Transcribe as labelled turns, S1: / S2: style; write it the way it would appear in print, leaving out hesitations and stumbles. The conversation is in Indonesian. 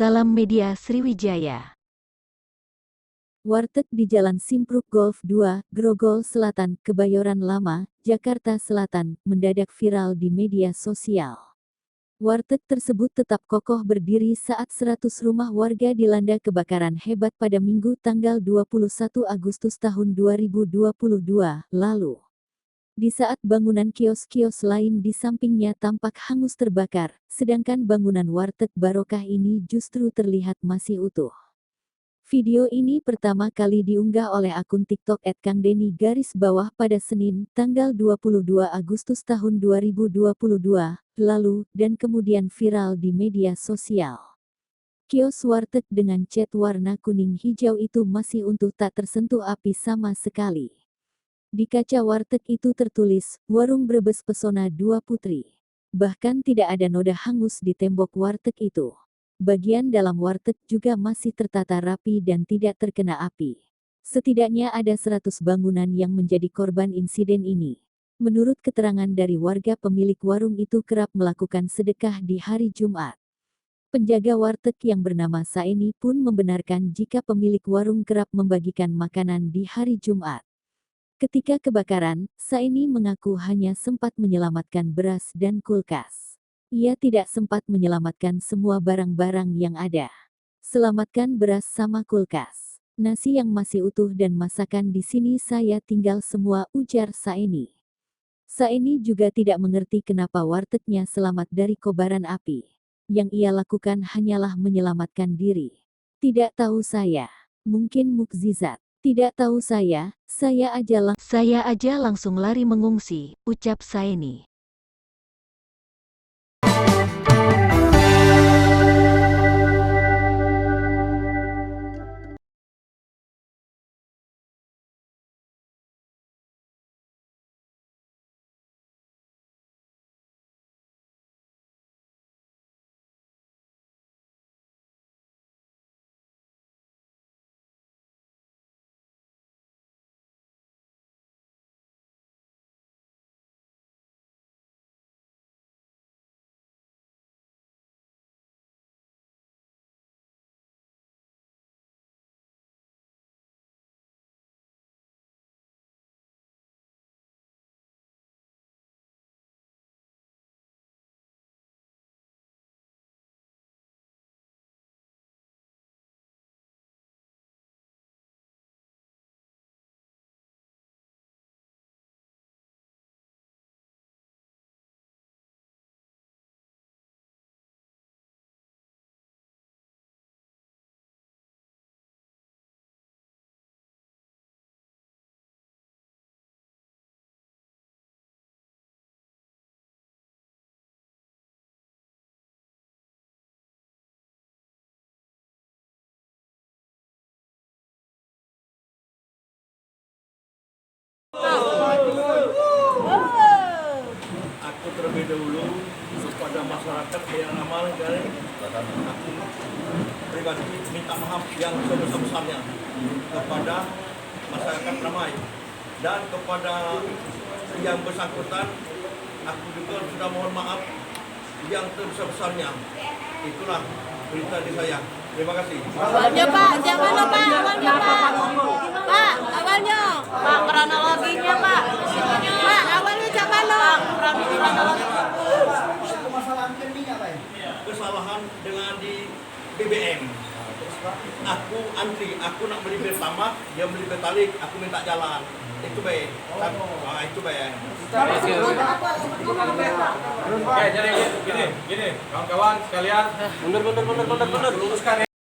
S1: Salam Media Sriwijaya.
S2: Warteg di Jalan Simpruk Golf 2, Grogol Selatan, Kebayoran Lama, Jakarta Selatan, mendadak viral di media sosial. Warteg tersebut tetap kokoh berdiri saat 100 rumah warga dilanda kebakaran hebat pada Minggu tanggal 21 Agustus tahun 2022 lalu. Di saat bangunan kios-kios lain di sampingnya tampak hangus terbakar, sedangkan bangunan Warteg Barokah ini justru terlihat masih utuh. Video ini pertama kali diunggah oleh akun TikTok @kangdeni pada Senin, tanggal 22 Agustus tahun 2022 lalu, dan kemudian viral di media sosial. Kios Warteg dengan cat warna kuning hijau itu masih utuh, tak tersentuh api sama sekali. Di kaca warteg itu tertulis, "Warung Brebes Pesona Dua Putri." Bahkan tidak ada noda hangus di tembok warteg itu. Bagian dalam warteg juga masih tertata rapi dan tidak terkena api. Setidaknya ada 100 bangunan yang menjadi korban insiden ini. Menurut keterangan dari warga, pemilik warung itu kerap melakukan sedekah di hari Jumat. Penjaga warteg yang bernama Saeni pun membenarkan jika pemilik warung kerap membagikan makanan di hari Jumat. Ketika kebakaran, Saeni mengaku hanya sempat menyelamatkan beras dan kulkas. Ia tidak sempat menyelamatkan semua barang-barang yang ada. Selamatkan beras sama kulkas. Nasi yang masih utuh dan masakan di sini saya tinggal semua, ujar Saeni. Saeni juga tidak mengerti kenapa wartegnya selamat dari kobaran api. Yang ia lakukan hanyalah menyelamatkan diri. Tidak tahu saya. Mungkin mukjizat. Tidak tahu saya
S1: aja langsung lari mengungsi, ucap Saeni.
S3: Aku terlebih dahulu kepada masyarakat yang amal dari aku pribadi minta maaf yang sebesar-besarnya kepada masyarakat Ramai dan kepada yang bersangkutan. Aku juga sudah mohon maaf yang sebesar-besarnya. Itulah berita di saya. Terima kasih.
S4: Awalnya Pak, jangan Pak, awalnya Pak. Pak, awalnya. Pak, kronologinya Pak. Pak, awalnya jangan Pak, kronologi.
S3: Kesalahan dengan di BBM. Aku antri, aku nak beli Pertamax, dia beli Pertalite, aku minta jalan. Itu baik. Itu baik.
S5: Oke, jadi gini, kawan-kawan sekalian, mundur, luruskan ya.